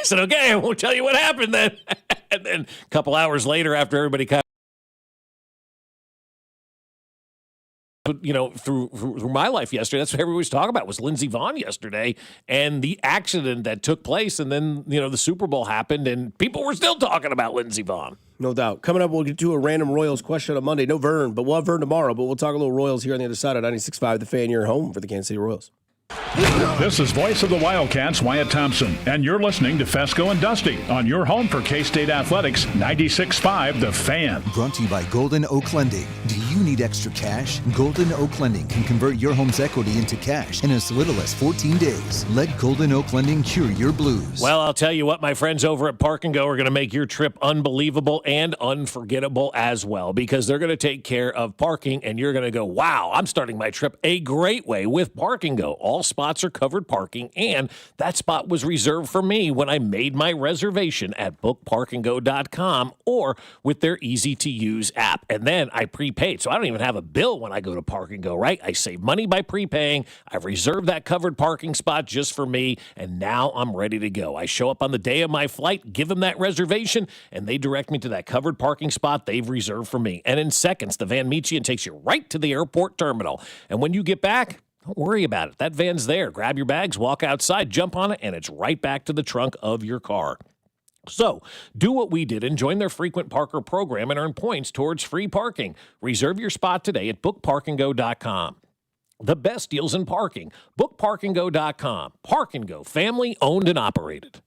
I said, okay, I won't tell you what happened then. And then a couple hours later, after everybody kind of, through my life yesterday, that's what everybody was talking about was Lindsey Vonn yesterday and the accident that took place. And then, the Super Bowl happened and people were still talking about Lindsey Vonn. No doubt. Coming up, we'll get to a random Royals question on Monday. No Vern, but we'll have Vern tomorrow. But we'll talk a little Royals here on the other side of 96.5 The Fan, your home for the Kansas City Royals. This is Voice of the Wildcats, Wyatt Thompson, and you're listening to Fescoe and Dusty on your home for K-State Athletics, 96.5 The Fan. Brought to you by Golden Oak Lending. Do you need extra cash? Golden Oak Lending can convert your home's equity into cash in as little as 14 days. Let Golden Oak Lending cure your blues. Well, I'll tell you what, my friends over at Park and Go are going to make your trip unbelievable and unforgettable as well, because they're going to take care of parking, and you're going to go, wow, I'm starting my trip a great way with Park and Go. All spots are covered parking, and that spot was reserved for me when I made my reservation at bookparkandgo.com or with their easy-to-use app. And then I prepaid, so I don't even have a bill when I go to Park and Go, right? I save money by prepaying. I've reserved that covered parking spot just for me, and now I'm ready to go. I show up on the day of my flight, give them that reservation, and they direct me to that covered parking spot they've reserved for me. And in seconds, the van meets you and takes you right to the airport terminal. And when you get back, don't worry about it. That van's there. Grab your bags, walk outside, jump on it, and it's right back to the trunk of your car. So, do what we did and join their frequent parker program and earn points towards free parking. Reserve your spot today at bookparkandgo.com. The best deals in parking. Bookparkandgo.com. Park and Go, family owned and operated.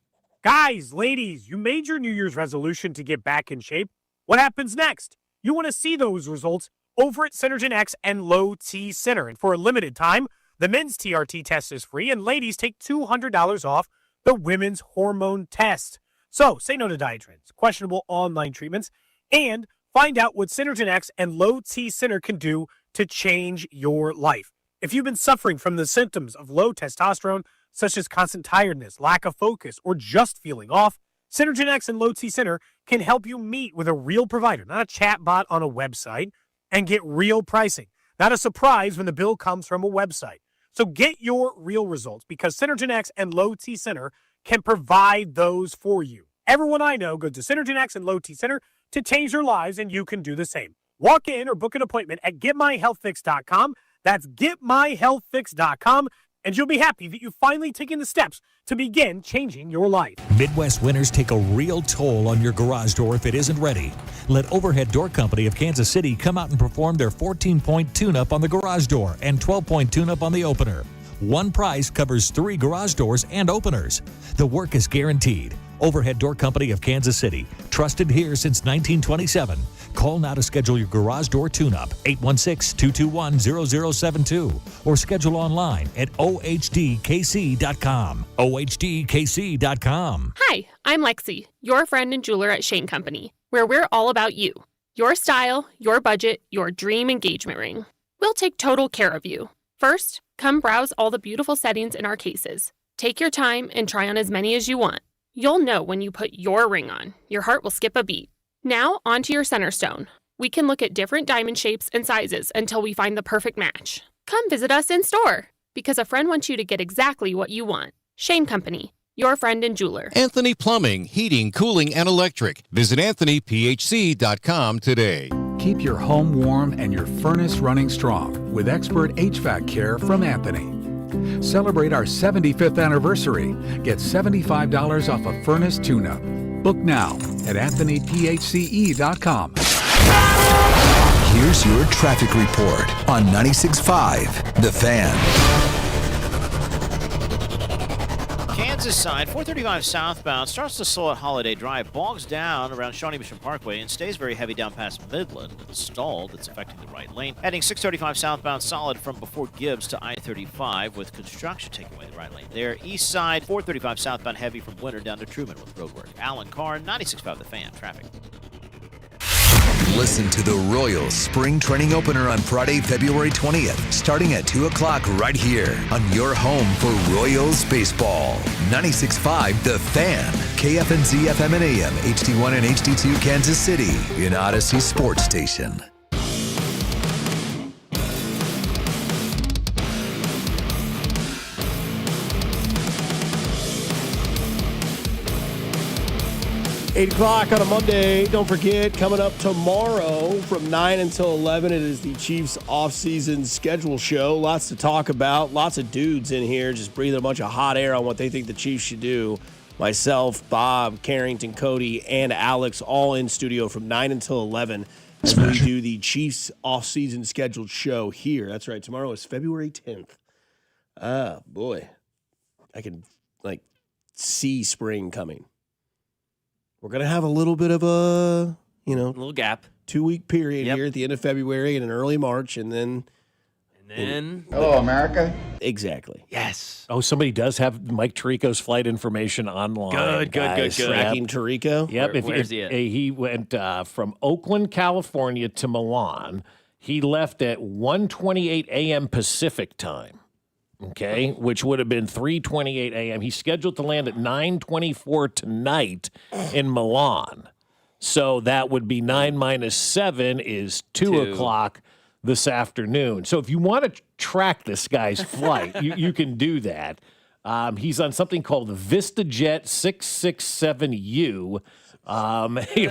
Guys, ladies, you made your New Year's resolution to get back in shape. What happens next? You want to see those results over at Synergen X and Low T Center. And for a limited time, the men's TRT test is free, and ladies take $200 off the women's hormone test. So say no to diet trends, questionable online treatments, and find out what Synergen X and Low T Center can do to change your life. If you've been suffering from the symptoms of low testosterone, such as constant tiredness, lack of focus, or just feeling off, Synergen X and Low T Center can help you meet with a real provider, not a chat bot on a website, and get real pricing. Not a surprise when the bill comes from a website. So get your real results, because Synergen X and Low T Center can provide those for you. Everyone I know goes to Synergen X and Low T Center to change their lives, and you can do the same. Walk in or book an appointment at getmyhealthfix.com. That's getmyhealthfix.com. And you'll be happy that you've finally taken the steps to begin changing your life. Midwest winters take a real toll on your garage door if it isn't ready. Let Overhead Door Company of Kansas City come out and perform their 14-point tune-up on the garage door and 12-point tune-up on the opener. One price covers 3 garage doors and openers. The work is guaranteed. Overhead Door Company of Kansas City, trusted here since 1927. Call now to schedule your garage door tune-up, 816-221-0072, or schedule online at ohdkc.com. ohdkc.com. Hi, I'm Lexi, your friend and jeweler at Shane Company, where we're all about you. Your style, your budget, your dream engagement ring. We'll take total care of you. First, come browse all the beautiful settings in our cases. Take your time and try on as many as you want. You'll know when you put your ring on. Your heart will skip a beat. Now, onto your center stone. We can look at different diamond shapes and sizes until we find the perfect match. Come visit us in store, because a friend wants you to get exactly what you want. Shane Company, your friend and jeweler. Anthony Plumbing, Heating, Cooling, and Electric. Visit AnthonyPHC.com today. Keep your home warm and your furnace running strong with expert HVAC care from Anthony. Celebrate our 75th anniversary. Get $75 off a furnace tune-up. Book now at AnthonyPHCE.com. Here's your traffic report on 96.5 The Fan. Kansas side, 435 southbound, starts to slow at Holiday Drive, bogs down around Shawnee Mission Parkway, and stays very heavy down past Midland with a stall that's affecting the right lane. Heading 635 southbound, solid from before Gibbs to I-35 with construction taking away the right lane there. East side, 435 southbound, heavy from Winter down to Truman with roadwork. Alan Carr, 96.5 The Fan, traffic. Listen to the Royals Spring Training Opener on Friday, February 20th, starting at 2 o'clock right here on your home for Royals baseball. 96.5 The Fan, KFNZ FM and AM, HD1 and HD2 Kansas City, an Odyssey sports station. 8 o'clock on a Monday. Don't forget, coming up tomorrow from 9 until 11, it is the Chiefs offseason schedule show. Lots to talk about. Lots of dudes in here just breathing a bunch of hot air on what they think the Chiefs should do. Myself, Bob, Carrington, Cody, and Alex all in studio from 9 until 11 as we do the Chiefs offseason scheduled show here. That's right. Tomorrow is February 10th. Ah, boy. I can, see spring coming. We're going to have a little bit of a, little gap. 2-week period here at the end of February and in early March, and then hello, America. Exactly. Yes. Oh, somebody does have Mike Tirico's flight information online. Good. Tracking Tirico. Yep. Where's he at? He went from Oakland, California to Milan. He left at 1:28 a.m. Pacific time. Okay, which would have been 3:28 a.m. He's scheduled to land at 9:24 tonight in Milan. So that would be 9 minus 7 is 2 o'clock this afternoon. So if you want to track this guy's flight, you can do that. He's on something called the VistaJet 667U,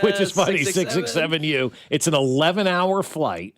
which is funny, 667U. It's an 11-hour flight.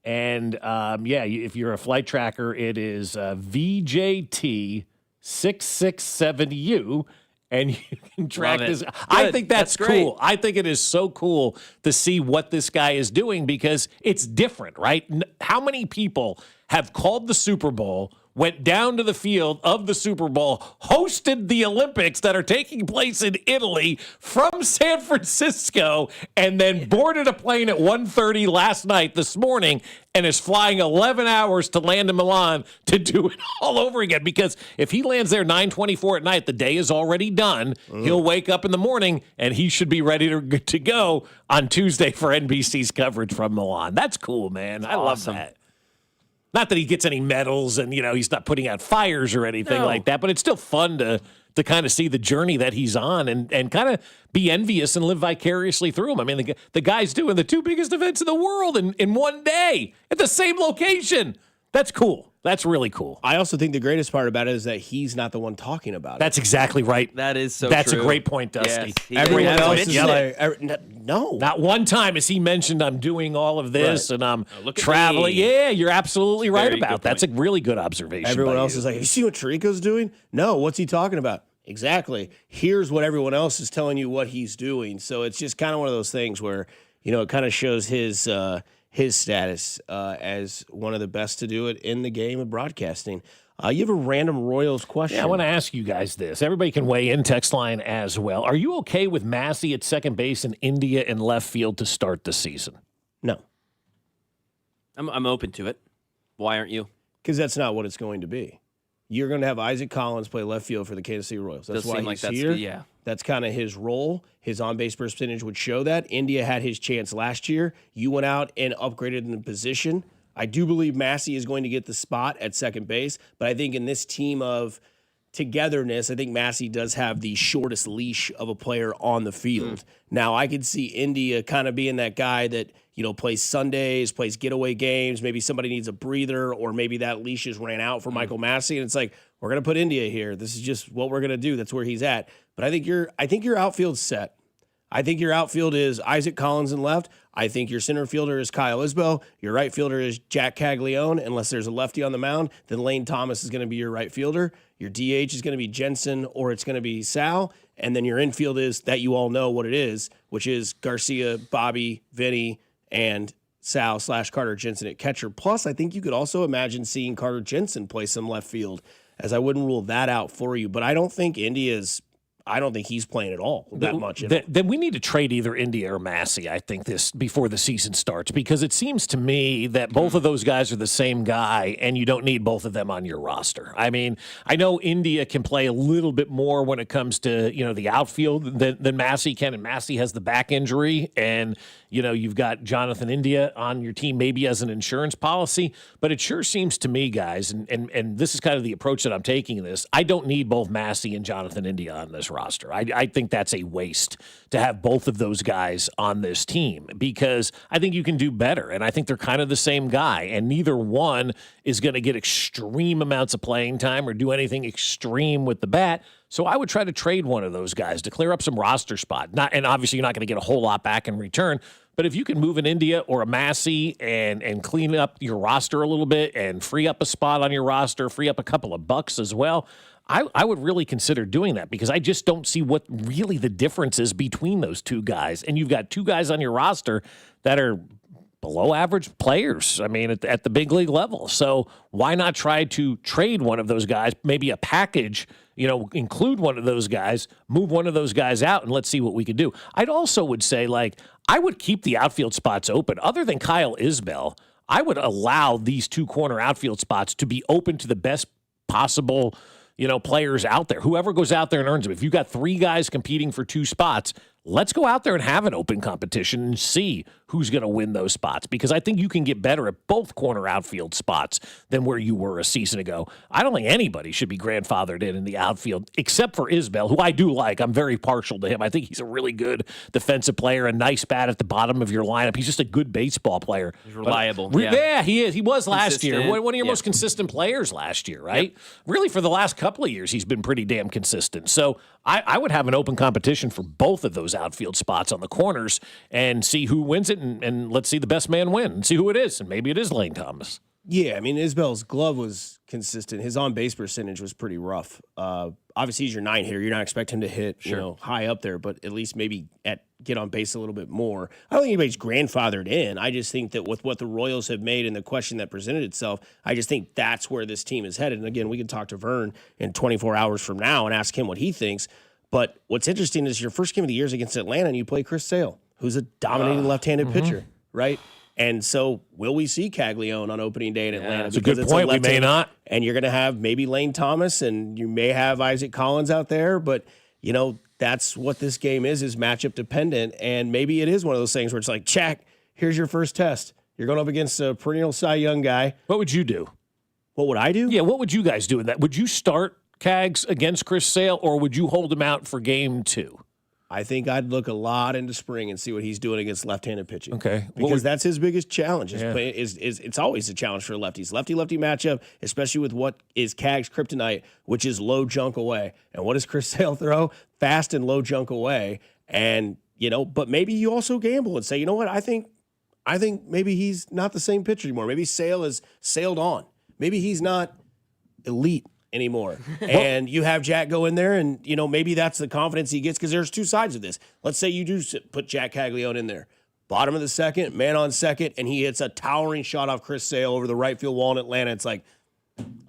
And, if you're a flight tracker, it is VJT 667U, and you can track this. I think that's cool. I think it is so cool to see what this guy is doing because it's different, right? How many people have called the Super Bowl, went down to the field of the Super Bowl, hosted the Olympics that are taking place in Italy from San Francisco, and then boarded a plane at 1:30 this morning, and is flying 11 hours to land in Milan to do it all over again? Because if he lands there 9:24 at night, the day is already done. He'll wake up in the morning, and he should be ready to go on Tuesday for NBC's coverage from Milan. That's cool, man. I love that. Not that he gets any medals and, he's not putting out fires or anything like that, but it's still fun to kind of see the journey that he's on and kind of be envious and live vicariously through him. I mean, the guy's doing the 2 biggest events in the world in one day at the same location. That's cool. That's really cool. I also think the greatest part about it is that he's not the one talking about it. That's exactly right. That is so That's true. a great point, Dusty. Yes, everyone else is like, no. Not one time has he mentioned I'm doing all of this and I'm look at traveling. me. Yeah, you're absolutely right Very about that. That's a really good observation. Everyone by else you. is like, you see what Tirico's doing? No, what's he talking about? Exactly. Here's what everyone else is telling you what he's doing. So it's just kind of one of those things where, it kind of shows his status as one of the best to do it in the game of broadcasting. You have a random Royals question. Yeah, I want to ask you guys this. Everybody can weigh in, text line as well. Are you okay with Massey at second base and India in left field to start the season? No. I'm open to it. Why aren't you? Because that's not what it's going to be. You're going to have Isaac Collins play left field for the Kansas City Royals. That's why he's here. Yeah. That's kind of his role. His on-base percentage would show that. India had his chance last year. You went out and upgraded in the position. I do believe Massey is going to get the spot at second base, but I think in this team of togetherness, I think Massey does have the shortest leash of a player on the field. Now, I could see India kind of being that guy that, plays Sundays, plays getaway games. Maybe somebody needs a breather, or maybe that leash is ran out for Michael Massey, and it's like, we're going to put India here. This is just what we're going to do. That's where he's at. But I think your outfield's set. I think your outfield is Isaac Collins in left. I think your center fielder is Kyle Isbell. Your right fielder is Jack Kagleon. Unless there's a lefty on the mound, then Lane Thomas is going to be your right fielder. Your DH is going to be Jensen, or it's going to be Sal. And then your infield is that you all know what it is, which is Garcia, Bobby, Vinny, and Sal / Carter Jensen at catcher. Plus, I think you could also imagine seeing Carter Jensen play some left field, as I wouldn't rule that out for you. But I don't think he's playing at all much. Then we need to trade either India or Massey, I think, this before the season starts, because it seems to me that both of those guys are the same guy, and you don't need both of them on your roster. I mean, I know India can play a little bit more when it comes to, the outfield than Massey can, and Massey has the back injury, and, you've got Jonathan India on your team maybe as an insurance policy, but it sure seems to me, guys, and this is kind of the approach that I'm taking in this, I don't need both Massey and Jonathan India on this roster. I think that's a waste to have both of those guys on this team, because I think you can do better, and I think they're kind of the same guy, and neither one is going to get extreme amounts of playing time or do anything extreme with the bat. So I would try to trade one of those guys to clear up some roster spot. And obviously you're not going to get a whole lot back in return. But if you can move an India or a Massey and clean up your roster a little bit and free up a spot on your roster, free up a couple of bucks as well, I would really consider doing that because I just don't see what really the difference is between those two guys. And you've got two guys on your roster that are below average players, I mean, at the big league level. So why not try to trade one of those guys, maybe a package, include one of those guys, move one of those guys out, and let's see what we can do. I'd also would say, I would keep the outfield spots open. Other than Kyle Isbell, I would allow these two corner outfield spots to be open to the best possible players out there. Whoever goes out there and earns them. If you've got three guys competing for two spots, let's go out there and have an open competition and see who's going to win those spots because I think you can get better at both corner outfield spots than where you were a season ago. I don't think anybody should be grandfathered in the outfield except for Isbell, who I do like. I'm very partial to him. I think he's a really good defensive player, a nice bat at the bottom of your lineup. He's just a good baseball player. He's reliable. Yeah, he is. He was last year. One of your Yeah. most consistent players last year, right? Yep. Really, for the last couple of years, he's been pretty damn consistent. So I would have an open competition for both of those outfield spots on the corners and see who wins it, and let's see the best man win and see who it is, and maybe it is Lane Thomas. Yeah, I mean, Isbell's glove was consistent. His on-base percentage was pretty rough. Obviously, he's your 9 hitter. You're not expecting him to hit high up there, but at least maybe get on base a little bit more. I don't think anybody's grandfathered in. I just think that with what the Royals have made and the question that presented itself, I just think that's where this team is headed. And again, we can talk to Vern in 24 hours from now and ask him what he thinks. But what's interesting is your first game of the year is against Atlanta, and you play Chris Sale, who's a dominating left-handed pitcher, right? And so will we see Kagleon on opening day in Atlanta? That's a good point. We may not. And you're going to have maybe Lane Thomas, and you may have Isaac Collins out there. But, that's what this game is matchup dependent. And maybe it is one of those things where it's like, Jack, here's your first test. You're going up against a perennial Cy Young guy. What would you do? What would I do? Yeah, what would you guys do in that? Would you start Kags against Chris Sale, or would you hold him out for game 2? I think I'd look a lot into spring and see what he's doing against left-handed pitching. Okay. Because that's his biggest challenge. It's always a challenge for lefties. Lefty-lefty matchup, especially with what is Kag's kryptonite, which is low junk away. And what does Chris Sale throw? Fast and low junk away. And, but maybe you also gamble and say, you know what, I think maybe he's not the same pitcher anymore. Maybe Sale has sailed on. Maybe he's not elite anymore. And you have Jack go in there and, maybe that's the confidence he gets because there's two sides of this. Let's say you do put Jack Kagleon in there. Bottom of the second, man on second, and he hits a towering shot off Chris Sale over the right field wall in Atlanta. It's like,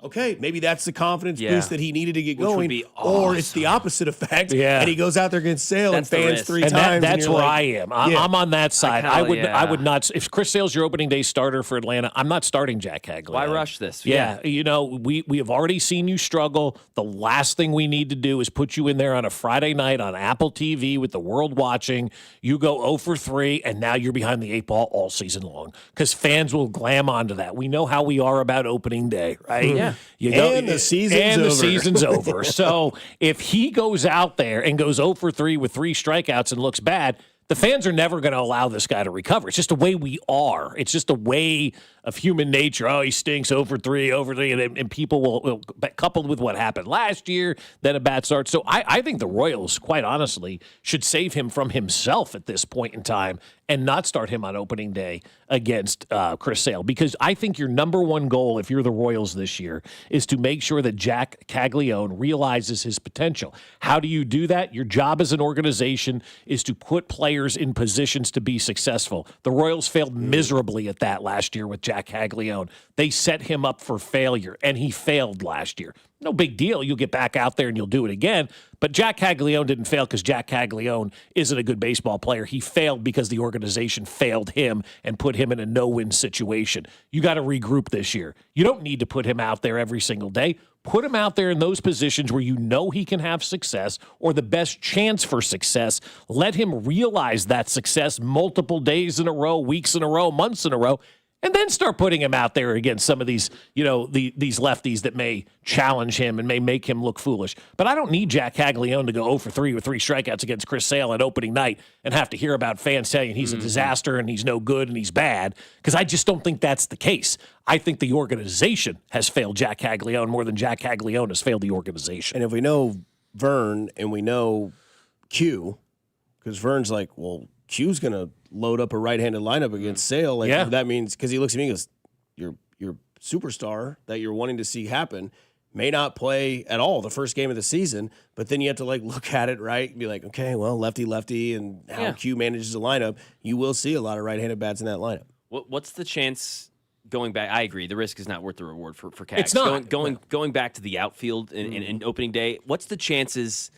okay, maybe that's the confidence boost that he needed to get going. Would be awesome. Or it's the opposite effect, and he goes out there against Sale and fans 3 times. That's where I am. I'm on that side. I would not. If Chris Sale's your opening day starter for Atlanta, I'm not starting Jack Kagleon. Why rush this? Yeah, we have already seen you struggle. The last thing we need to do is put you in there on a Friday night on Apple TV with the world watching. You go 0 for 3, and now you're behind the 8 ball all season long because fans will glam onto that. We know how we are about opening day, right? Yeah. The season's over. So if he goes out there and goes 0 for 3 with 3 strikeouts and looks bad, the fans are never going to allow this guy to recover. It's just the way we are. It's just a way of human nature. Oh, he stinks 0 for 3, and people will coupled with what happened last year, then a bad start. So I think the Royals, quite honestly, should save him from himself at this point in time and not start him on opening day against Chris Sale, because I think your number one goal, if you're the Royals this year, is to make sure that Jack Kagleon realizes his potential. How do you do that? Your job as an organization is to put players in positions to be successful. The Royals failed miserably at that last year with Jack Kagleon. They set him up for failure, and he failed last year. No big deal. You'll get back out there and you'll do it again. But Jack Kagleon didn't fail because Jack Kagleon isn't a good baseball player. He failed because the organization failed him and put him in a no-win situation. You got to regroup this year. You don't need to put him out there every single day. Put him out there in those positions where you know he can have success or the best chance for success. Let him realize that success multiple days in a row, weeks in a row, months in a row. And then start putting him out there against some of these, these lefties that may challenge him and may make him look foolish. But I don't need Jack Kagleon to go 0 for 3 with 3 strikeouts against Chris Sale on opening night and have to hear about fans telling he's a disaster and he's no good and he's bad, because I just don't think that's the case. I think the organization has failed Jack Kagleon more than Jack Kagleon has failed the organization. And if we know Vern and we know Q, because Vern's like, well, Q's going to load up a right-handed lineup against Sale. Like, that means, because he looks at me and goes, your superstar that you're wanting to see happen may not play at all the first game of the season, but then you have to like look at it, right? And be like, okay, well, lefty, and how Q manages the lineup, you will see a lot of right-handed bats in that lineup. What's the chance going back? I agree. The risk is not worth the reward for Cags. It's not. Going back to the outfield in opening day, what's the chances,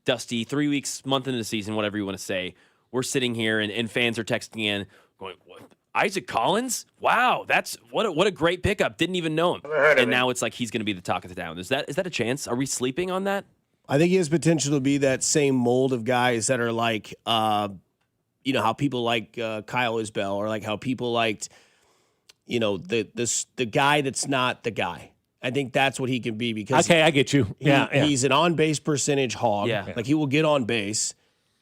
Dusty, 3 weeks, month into the season, whatever you want to say, we're sitting here and fans are texting in going, what? Isaac Collins? Wow, that's what a great pickup. Didn't even know him. And now it's like he's going to be the talk of the town. Is that a chance? Are we sleeping on that? I think he has potential to be that same mold of guys that are like, how people like Kyle Isbell, or like how people liked, the guy that's not the guy. I think that's what he can be, because I get you. He's an on-base percentage hog. Yeah. Like, he will get on base,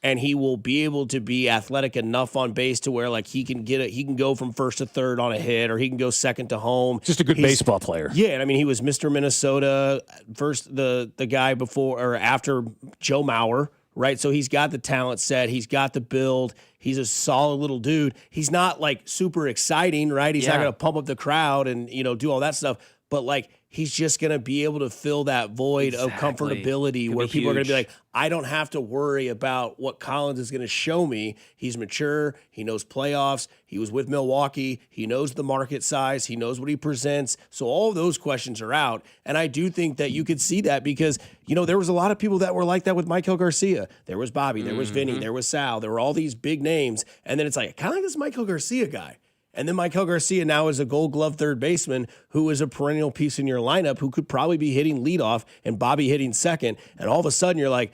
and he will be able to be athletic enough on base to where like he can go from first to third on a hit, or he can go second to home. Just a good baseball player. Yeah, and I mean, he was Mr. Minnesota, first the guy before or after Joe Mauer, right? So he's got the talent set, he's got the build, he's a solid little dude. He's not like super exciting, right? He's not going to pump up the crowd and do all that stuff, but like, he's just going to be able to fill that void of comfortability where people are going to be like, I don't have to worry about what Collins is going to show me. He's mature. He knows playoffs. He was with Milwaukee. He knows the market size. He knows what he presents. So all of those questions are out. And I do think that you could see that because, there was a lot of people that were like that with Michael Garcia. There was Bobby. There was Vinny. There was Sal. There were all these big names. And then it's like, kind of like this Michael Garcia guy. And then Michael Garcia now is a Gold Glove third baseman who is a perennial piece in your lineup who could probably be hitting leadoff and Bobby hitting second. And all of a sudden you're like,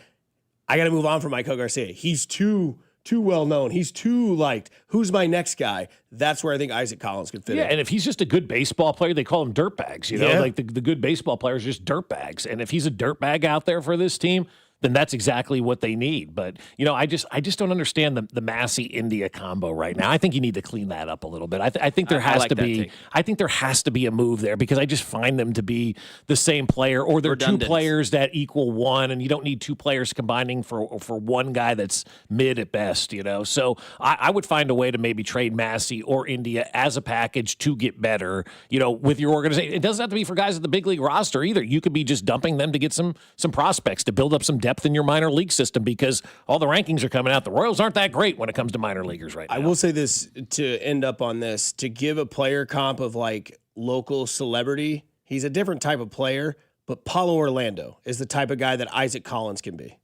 I got to move on from Michael Garcia. He's too well known. He's too liked. Who's my next guy? That's where I think Isaac Collins could fit in. And if he's just a good baseball player, they call him dirtbags. Like the good baseball players are just dirtbags. And if he's a dirtbag out there for this team, then that's exactly what they need. But, I just don't understand the Massey-India combo right now. I think you need to clean that up a little bit. I think there has to be I think there has to be a move there, because I just find them to be the same player, or they're two players that equal one, and you don't need two players combining for one guy that's mid at best, So I would find a way to maybe trade Massey or India as a package to get better, with your organization. It doesn't have to be for guys at the big league roster either. You could be just dumping them to get some prospects to build up some depth in your minor league system, because all the rankings are coming out. The Royals aren't that great when it comes to minor leaguers right now. I will say this to end up on this, to give a player comp of like local celebrity. He's a different type of player, but Paulo Orlando is the type of guy that Isaac Collins can be.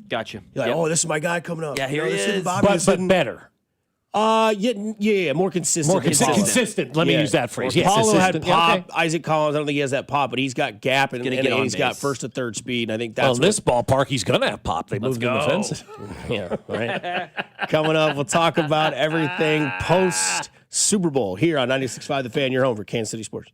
Gotcha. You're like, this is my guy coming up. Yeah, here he is. Bobby but better. More consistent. More consistent. Let me use that phrase. Yes, Paulo had pop. Okay. Isaac Collins, I don't think he has that pop, but he's got gap and he's got first to third speed. And I think that's this ballpark, he's going to have pop. They moved him the fence. Yeah, right. Coming up, we'll talk about everything post Super Bowl here on 96.5 The Fan. Your home for Kansas City Sports.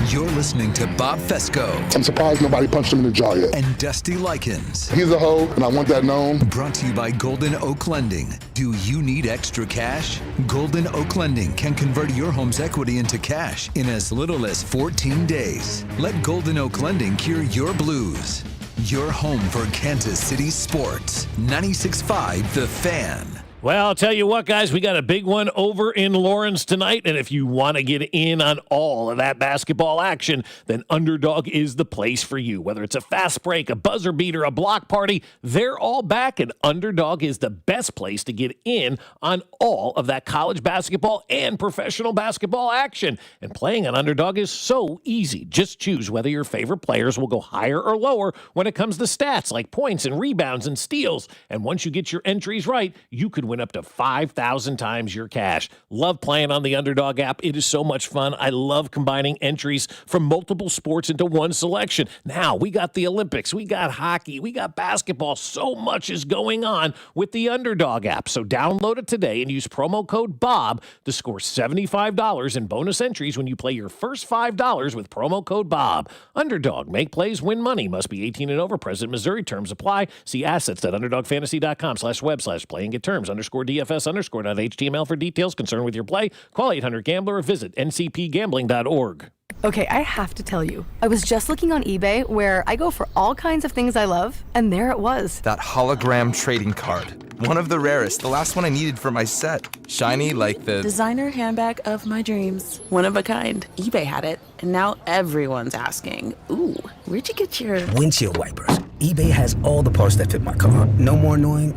You're listening to Bob Fescoe. I'm surprised nobody punched him in the jaw yet. And Dusty Likens. He's a hoe, and I want that known. Brought to you by Golden Oak Lending. Do you need extra cash? Golden Oak Lending can convert your home's equity into cash in as little as 14 days. Let Golden Oak Lending cure your blues. Your home for Kansas City sports. 96.5 The Fan. Well, I'll tell you what, guys, we got a big one over in Lawrence tonight, and if you want to get in on all of that basketball action, then Underdog is the place for you. Whether it's a fast break, a buzzer beater, a block party, they're all back, and Underdog is the best place to get in on all of that college basketball and professional basketball action. And playing on Underdog is so easy. Just choose whether your favorite players will go higher or lower when it comes to stats like points and rebounds and steals. And once you get your entries right, you could win up to 5,000 times your cash. Love playing on the Underdog app. It is so much fun. I love combining entries from multiple sports into one selection. Now, we got the Olympics, we got hockey, we got basketball. So much is going on with the Underdog app. So download it today and use promo code BOB to score $75 in bonus entries when you play your first $5 with promo code BOB. Underdog. Make plays, win money. Must be 18 and over. Present Missouri. Terms apply. See assets at underdogfantasy.com/web/play and get terms. _DFS_.html for details concerned with your play. Call 800-GAMBLER or visit ncpgambling.org. Okay, I have to tell you, I was just looking on eBay where I go for all kinds of things I love, and there it was. That hologram trading card. One of the rarest, the last one I needed for my set. Shiny like the designer handbag of my dreams. One of a kind. eBay had it, and now everyone's asking, ooh, where'd you get your windshield wipers? eBay has all the parts that fit my car. No more annoying,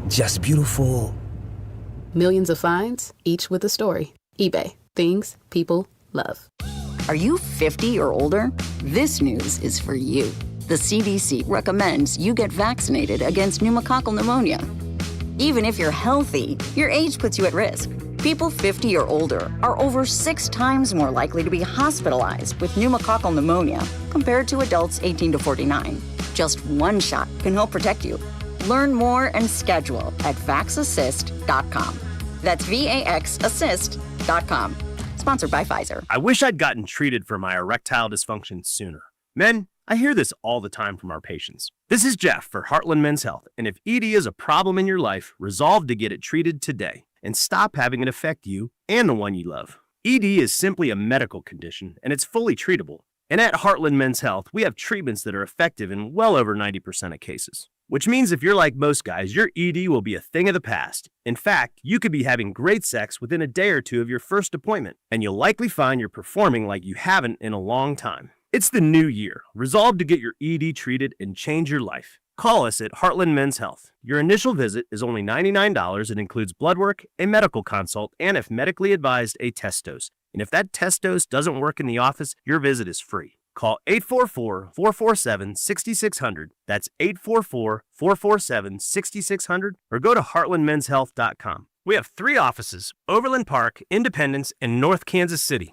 just beautiful. Millions of finds, each with a story. eBay. Things people love. Are you 50 or older? This news is for you. The CDC recommends you get vaccinated against pneumococcal pneumonia. Even if you're healthy, your age puts you at risk. People 50 or older are over 6 times more likely to be hospitalized with pneumococcal pneumonia compared to adults 18 to 49. Just one shot can help protect you. Learn more and schedule at vaxassist.com. That's VAXassist.com. Sponsored by Pfizer. I wish I'd gotten treated for my erectile dysfunction sooner. Men, I hear this all the time from our patients. This is Jeff for Heartland Men's Health, and if ED is a problem in your life, resolve to get it treated today and stop having it affect you and the one you love. ED is simply a medical condition, and it's fully treatable. And at Heartland Men's Health, we have treatments that are effective in well over 90% of cases. Which means if you're like most guys, your ED will be a thing of the past. In fact, you could be having great sex within a day or two of your first appointment, and you'll likely find you're performing like you haven't in a long time. It's the new year. Resolve to get your ED treated and change your life. Call us at Heartland Men's Health. Your initial visit is only $99 and includes blood work, a medical consult, and if medically advised, a test dose. And if that test dose doesn't work in the office, your visit is free. Call 844-447-6600. That's 844-447-6600 or go to heartlandmenshealth.com. We have 3 offices, Overland Park, Independence, and North Kansas City.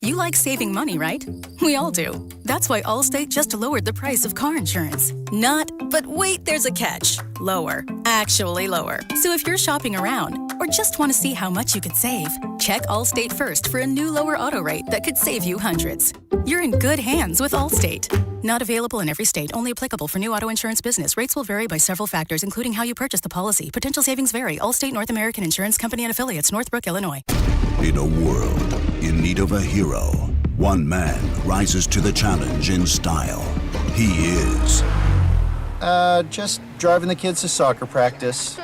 You like saving money, right? We all do. That's why Allstate just lowered the price of car insurance. Not, but wait, there's a catch. Lower. Actually lower. So if you're shopping around or just want to see how much you could save, check Allstate first for a new lower auto rate that could save you hundreds. You're in good hands with Allstate. Not available in every state. Only applicable for new auto insurance business. Rates will vary by several factors, including how you purchase the policy. Potential savings vary. Allstate North American Insurance Company and Affiliates, Northbrook, Illinois. In a world in need of a hero, one man rises to the challenge in style. He is... just driving the kids to soccer practice.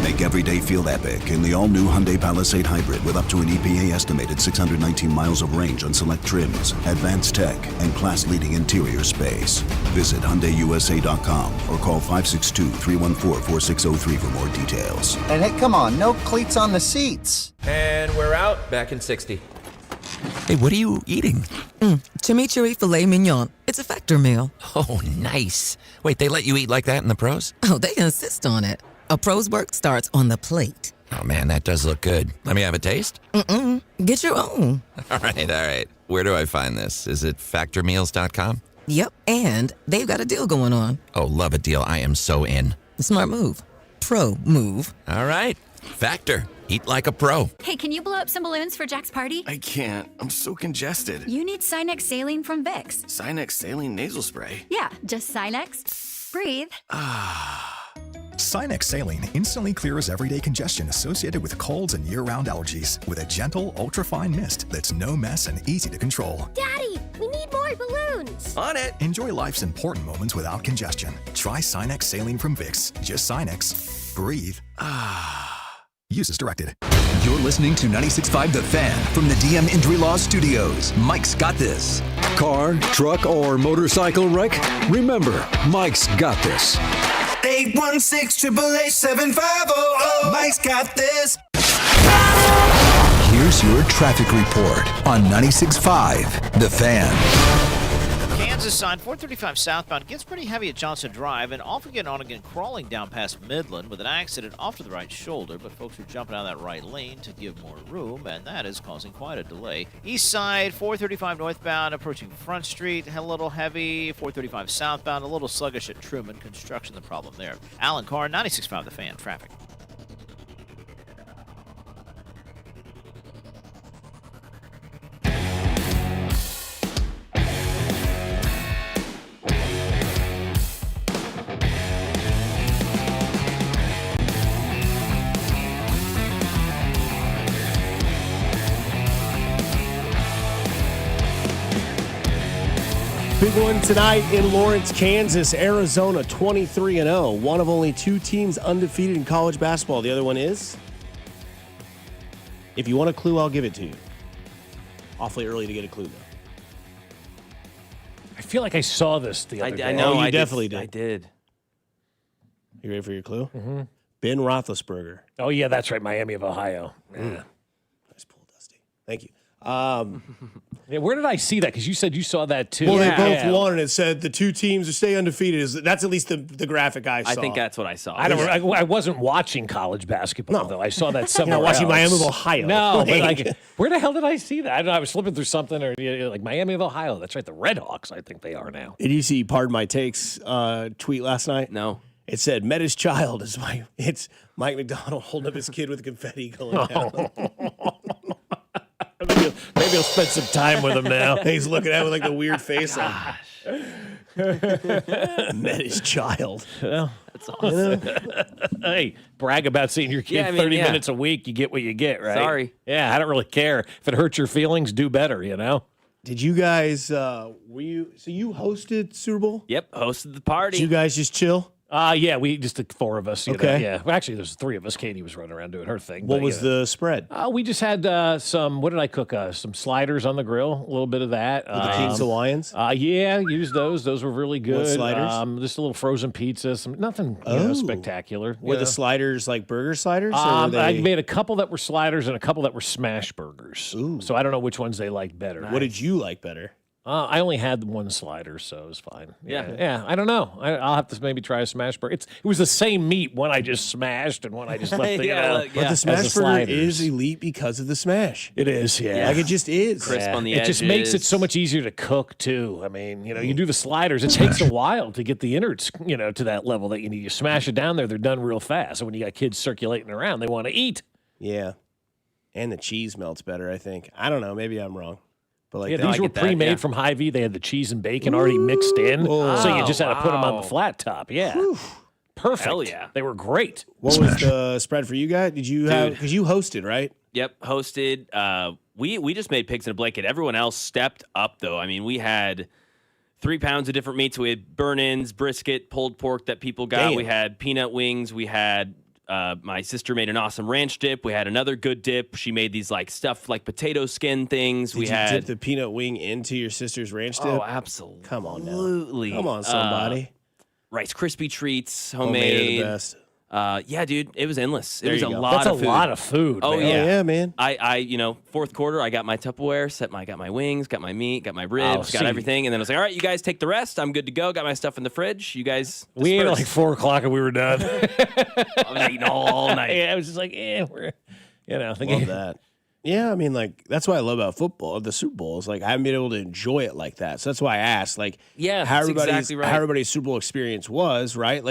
Make every day feel epic in the all-new Hyundai Palisade Hybrid with up to an EPA-estimated 619 miles of range on select trims, advanced tech, and class-leading interior space. Visit HyundaiUSA.com or call 562-314-4603 for more details. And hey, come on, no cleats on the seats. And we're out. Back in 60. Hey, what are you eating? Chimichurri filet mignon. It's a Factor meal. Oh, nice. Wait, they let you eat like that in the pros? Oh, they insist on it. A pro's work starts on the plate. Oh, man, that does look good. Let me have a taste? Get your own. All right. Where do I find this? Is it factormeals.com? Yep, and they've got a deal going on. Oh, love a deal. I am so in. Smart move. Pro move. All right. Factor. Eat like a pro. Hey, can you blow up some balloons for Jack's party? I can't. I'm so congested. You need Sinex Saline from Vicks. Sinex Saline Nasal Spray? Yeah, just Sinex. Breathe. Sinex Saline instantly clears everyday congestion associated with colds and year-round allergies with a gentle, ultra-fine mist that's no mess and easy to control. Daddy, we need more balloons. On it! Enjoy life's important moments without congestion. Try Sinex Saline from Vicks. Just Sinex. Breathe. Use as directed. You're listening to 96.5 The Fan from the DM Injury Law Studios. Mike's got this. Car, truck, or motorcycle wreck? Remember, Mike's got this. 816-888-7500. Mike's got this. Here's your traffic report on 96.5 The Fan. Kansas side, 435 southbound, gets pretty heavy at Johnson Drive, and off again on again, crawling down past Midland with an accident off to the right shoulder, but folks are jumping out of that right lane to give more room, and that is causing quite a delay. East side, 435 northbound, approaching Front Street, a little heavy, 435 southbound, a little sluggish at Truman, construction the problem there. Alan Carr, 96.5 The Fan, traffic. Big one tonight in Lawrence, Kansas. Arizona 23-0. One of only 2 teams undefeated in college basketball. The other one is? If you want a clue, I'll give it to you. Awfully early to get a clue, though. I feel like I saw this the other day. I know. You definitely did. I did. You ready for your clue? Mm-hmm. Ben Roethlisberger. Oh, yeah, that's right. Miami of Ohio. Yeah. Nice pull, Dusty. Thank you. Yeah, where did I see that? Because you said you saw that too. Well, they both won, and it said the 2 teams to stay undefeated. That's at least the graphic I saw. I think that's what I saw. I wasn't watching college basketball, though. I saw that somewhere You're not watching else. Miami of Ohio. No, but where the hell did I see that? I don't know. I was flipping through something, or like Miami of Ohio. That's right. The Red Hawks, I think they are now. Did you see Pardon My Takes tweet last night? No. It said, met his child. It's Mike McDonald holding up his kid with confetti going down. Maybe he'll spend some time with him now. He's looking at it with like the weird face on. Met his child. Well, that's awesome. Hey, brag about seeing your kid 30 minutes a week. You get what you get, right? Sorry. Yeah, I don't really care. If it hurts your feelings, do better, you know? Did you guys, so you hosted Super Bowl? Yep, hosted the party. Did you guys just chill? Yeah, we just the 4 of us. You Okay. know, yeah. Well, actually, there's 3 of us. Katie was running around doing her thing. What was the spread? We just had some, what did I cook? Some sliders on the grill, a little bit of that. With the King's Hawaiians? Yeah, used those. Those were really good. What sliders? Just a little frozen pizza, nothing spectacular. Were the sliders like burger sliders? Or were they... I made a couple that were sliders and a couple that were smash burgers. Ooh. So I don't know which ones they liked better. What did you like better? I only had 1 slider, so it was fine. Yeah. I don't know. I'll have to maybe try a smash burger. It was the same meat, one I just smashed and one I just left the But the smash burger is elite because of the smash. It is, yeah. Like it just is. Crisp on the It just makes it edges. so much easier to cook, too. I mean, you do the sliders. It takes a while to get the innards, to that level that you need. You smash it down there, they're done real fast. And when you got kids circulating around, they want to eat. Yeah. And the cheese melts better, I think. I don't know. Maybe I'm wrong. But like these were pre-made from Hy-Vee. They had the cheese and bacon already mixed in, so you just had to put them on the flat top. Yeah, perfect. Hell yeah, they were great. What was the spread for you guys? Did you have? Because you hosted, right? Yep, hosted. We just made pigs in a blanket. Everyone else stepped up, though. I mean, we had 3 pounds of different meats. We had burn-ins, brisket, pulled pork that people got. Damn. We had peanut wings. We had. My sister made an awesome ranch dip. We had another good dip. She made these stuffed potato skin things. Did you dip the peanut wing into your sister's ranch dip? Oh, absolutely. Come on now. Absolutely. Come on, somebody. Rice Krispie treats, Homemade are homemade. the best. Yeah, dude, it was endless. There It was you a go. lot That's of a food. lot of food. Oh, man. yeah. Yeah, man. I fourth quarter, I got my Tupperware, I got my wings, got my meat, got my ribs, got see. everything. And then I was like, all right, you guys take the rest. I'm good to go. Got my stuff in the fridge. You guys We ate at disperse. like 4 o'clock and we were done. I was eating all night. Yeah, I was just like, we're, Love that. Yeah, I mean, that's what I love about football. The Super Bowl is I haven't been able to enjoy it like that. So that's why I asked, Yeah, how that's everybody's exactly right. how everybody's Super Bowl experience was, right?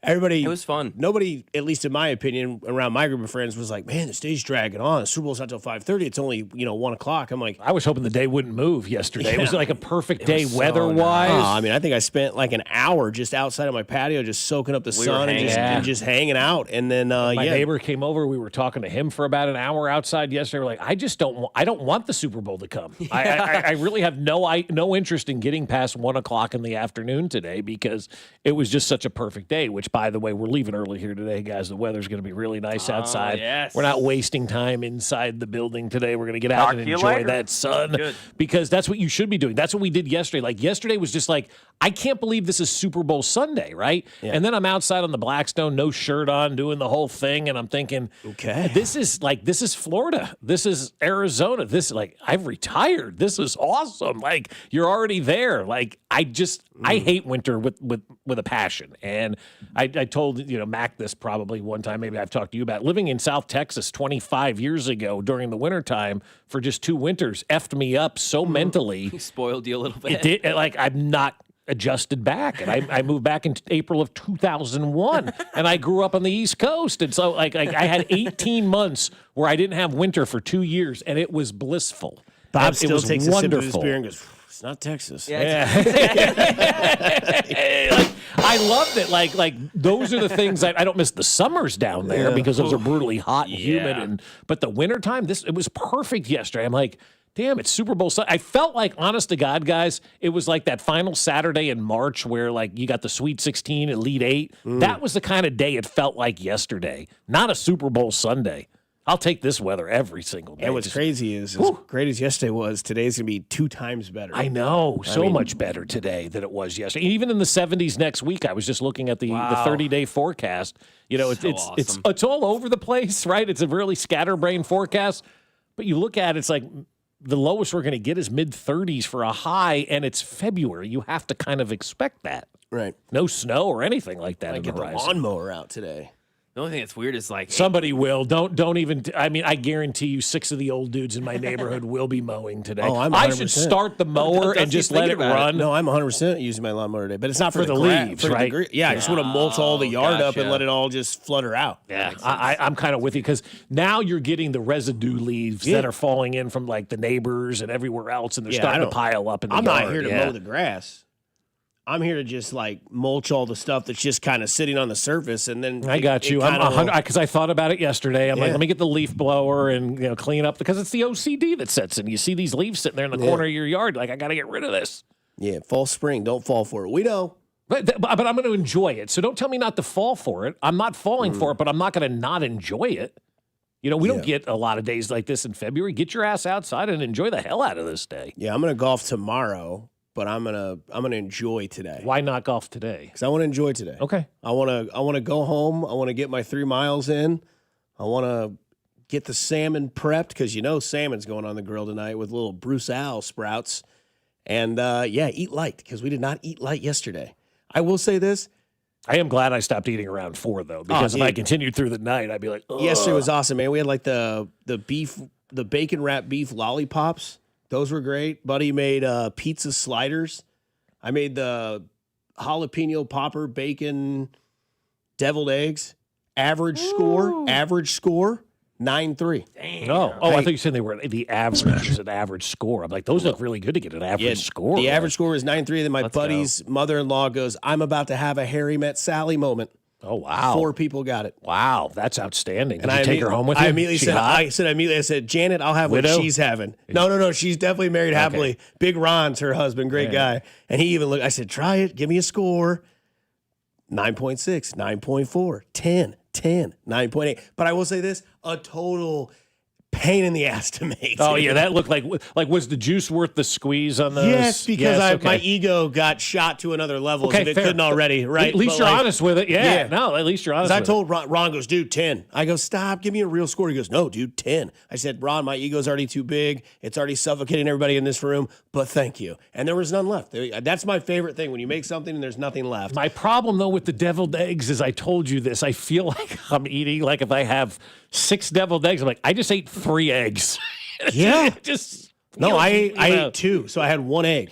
Everybody, It was fun. Nobody, at least in my opinion, around my group of friends was like, man, the stage dragging on. The Super Bowl's not till 5:30. It's only 1 o'clock. I'm like, I was hoping the day wouldn't move yesterday. It was like a perfect day was so weather-wise. I mean, I think I spent an hour just outside of my patio, just soaking up the We were sun hanging and just hanging out. And then, My neighbor came over. We were talking to him for about an hour outside yesterday. We're like, I don't want the Super Bowl to come. I really have no interest in getting past 1 o'clock in the afternoon today because it was just such a perfect day. Which, by the way, we're leaving early here today, guys. The weather's going to be really nice outside. Yes. We're not wasting time inside the building today. We're going to get out and enjoy that sun because that's what you should be doing. That's what we did yesterday. Yesterday was just I can't believe this is Super Bowl Sunday, right? Yeah. And then I'm outside on the Blackstone, no shirt on, doing the whole thing, and I'm thinking, okay, this is Florida. This is Arizona. This I've retired. This is awesome. You're already there. I hate winter with a passion. And I told Mac this probably one time, maybe I've talked to you about living in South Texas 25 years ago during the wintertime for just 2 winters effed me up so mentally. He spoiled you a little bit. It did. I'm not adjusted back, and I moved back in April of 2001, and I grew up on the East Coast, and so I had 18 months where I didn't have winter for 2 years, and it was blissful. Bob it still was takes wonderful. a sip of his beer and goes, it's not Texas. Yeah. I loved it. Those are the things I don't miss the summers down there because those are brutally hot and humid. But the wintertime, it was perfect yesterday. I'm like, Damn, it's Super Bowl Sunday. I felt like, honest to God, guys, it was like that final Saturday in March where, like, you got the Sweet 16, Elite 8. That was the kind of day it felt like yesterday, not a Super Bowl Sunday. I'll take this weather every single day. And what's crazy is, as great as yesterday was, today's going to be 2 times better. I know. Much better today than it was yesterday. Even in the 70s next week, I was just looking at the 30-day forecast. You know, it's all over the place, right? It's a really scatterbrained forecast. But you look at it, it's like the lowest we're going to get is mid-30s for a high, and it's February. You have to kind of expect that. Right. No snow or anything like that. I get the lawnmower out today. The only thing that's weird is like somebody will. Don't even. I mean, I guarantee you, 6 of the old dudes in my neighborhood will be mowing today. Oh, I should start the mower and just let it run. No, I'm 100% using my lawnmower today, but it's not for the leaves, right? I just want to mulch all the yard up and let it all just flutter out. Yeah, I'm kind of with you because now you're getting the residue leaves that are falling in from like the neighbors and everywhere else, and they're starting to pile up in the yard. I'm not here to mow the grass. I'm here to just like mulch all the stuff that's just kind of sitting on the surface, and then I got you. I'm 100 because I thought about it yesterday. I'm like, let me get the leaf blower and clean up because it's the OCD that sets in. You see these leaves sitting there in the corner of your yard, like I got to get rid of this. Yeah, fall, spring, don't fall for it. We know, but I'm going to enjoy it. So don't tell me not to fall for it. I'm not falling for it, but I'm not going to not enjoy it. You know, we don't get a lot of days like this in February. Get your ass outside and enjoy the hell out of this day. Yeah, I'm going to golf tomorrow. But I'm gonna enjoy today. Why not golf today? Because I want to enjoy today. Okay. I want to go home. I want to get my 3 miles in. I want to get the salmon prepped because salmon's going on the grill tonight with little Bruce Owl sprouts. And eat light because we did not eat light yesterday. I will say this. I am glad I stopped eating around 4 though, because if I continued through the night, I'd be like, ugh. Yesterday was awesome, man. We had like the bacon wrapped beef lollipops. Those were great. Buddy made pizza sliders. I made the jalapeno popper bacon deviled eggs. Average score, 9.3. Damn. I thought you said they were the average is an average score. I'm like, those look really good to get an average score. The average score is 9.3. Then my buddy's mother-in-law goes, I'm about to have a Harry Met Sally moment. Oh, wow. 4 people got it. Wow, that's outstanding. Did and you take her home with you? I immediately said, Janet, I'll have what she's having. No. She's definitely married happily. Okay. Big Ron's her husband, great guy. And he even looked, I said, try it. Give me a score. 9.6, 9.4, 10, 9.8. But I will say this, a total pain in the ass to make. Oh, yeah, that looked like was the juice worth the squeeze on those? Yes, because my ego got shot to another level if it couldn't already, right? At least you're honest with it. Yeah, no, at least you're honest with it. I told Ron goes, dude, 10. I go, stop, give me a real score. He goes, no, dude, 10. I said, Ron, my ego's already too big. It's already suffocating everybody in this room, but thank you. And there was none left. That's my favorite thing, when you make something and there's nothing left. My problem, though, with the deviled eggs is I told you this. I feel like I'm eating, like if I have 6 deviled eggs, I'm like, I just ate 3 eggs. Yeah. I ate 2, so I had 1 egg.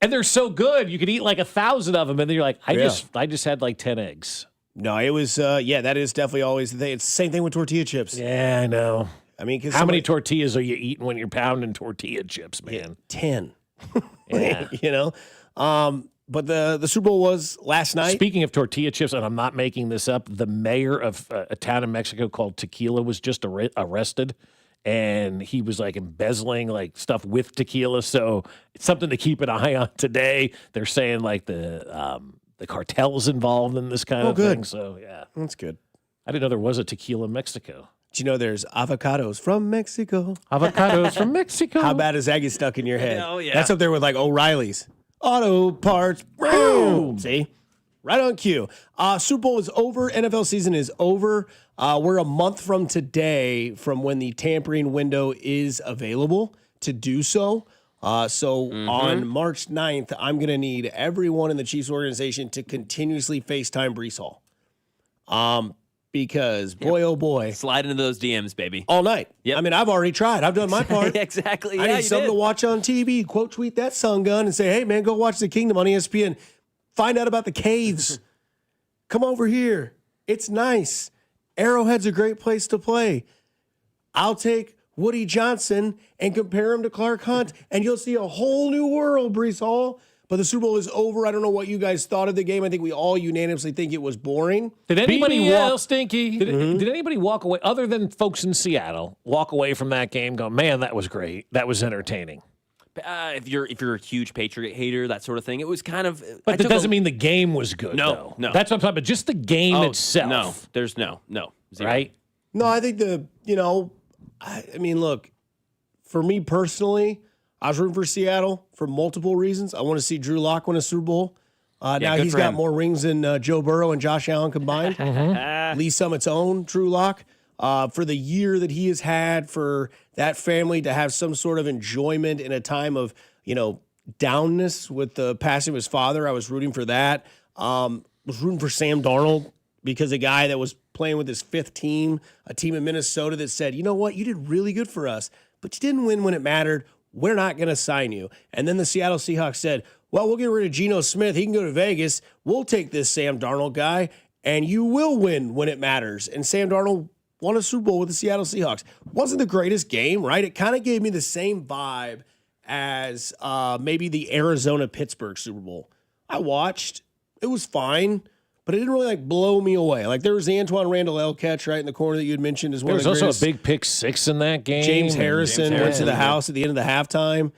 And they're so good. You could eat like 1,000 of them, and then you're like, I just had like 10 eggs. No, it was, that is definitely always the thing. It's the same thing with tortilla chips. Yeah, I know. I mean, how many tortillas are you eating when you're pounding tortilla chips, man? 10. Yeah. But the Super Bowl was last night. Speaking of tortilla chips, and I'm not making this up, the mayor of a town in Mexico called Tequila was just arrested. And he was like embezzling like stuff with tequila. So it's something to keep an eye on today. They're saying like the cartel's involved in this kind of thing. So yeah, that's good. I didn't know there was a tequila in Mexico. Do you know there's avocados from Mexico? Avocados from Mexico. How bad is that get stuck in your head? Oh yeah, that's up there with like O'Reilly's auto parts. Boom. See, right on cue. Super Bowl is over. NFL season is over. We're a month from today from when the tampering window is available to do so. On March 9th, I'm going to need everyone in the Chiefs organization to continuously FaceTime Breece Hall. Because, boy, oh boy. Slide into those DMs, baby. All night. Yep. I mean, I've already tried. I've done my part. Exactly. I need something to watch on TV. Quote tweet that sun gun and say, hey, man, go watch The Kingdom on ESPN. Find out about the caves. Come over here. It's nice. Arrowhead's a great place to play. I'll take Woody Johnson and compare him to Clark Hunt, and you'll see a whole new world, Breece Hall. But the Super Bowl is over. I don't know what you guys thought of the game. I think we all unanimously think it was boring. Did anybody BBL Stinky? Did anybody walk away, other than folks in Seattle, walk away from that game going, man, that was great. That was entertaining. If you're a huge Patriot hater, that sort of thing, it was kind of. But that doesn't mean the game was good. No. That's what I'm talking about. Just the game itself. No, there's no. Zero. Right? No, I think I mean, look, for me personally, I was rooting for Seattle for multiple reasons. I want to see Drew Lock win a Super Bowl. Now he's got more rings than Joe Burrow and Josh Allen combined. Lee Summit's own Drew Lock. For the year that he has had, for that family to have some sort of enjoyment in a time of, downness with the passing of his father, I was rooting for that. Was rooting for Sam Darnold because a guy that was playing with his fifth team, a team in Minnesota that said, you know what, you did really good for us, but you didn't win when it mattered. We're not going to sign you. And then the Seattle Seahawks said, well, we'll get rid of Geno Smith. He can go to Vegas. We'll take this Sam Darnold guy, and you will win when it matters. And Sam Darnold won a Super Bowl with the Seattle Seahawks. Wasn't the greatest game, right? It kind of gave me the same vibe as maybe the Arizona-Pittsburgh Super Bowl. I watched. It was fine, but it didn't really blow me away. There was the Antoine Randall L catch right in the corner that you had mentioned as well. There was also a big pick six in that game. James Harrison went to the house at the end of the halftime.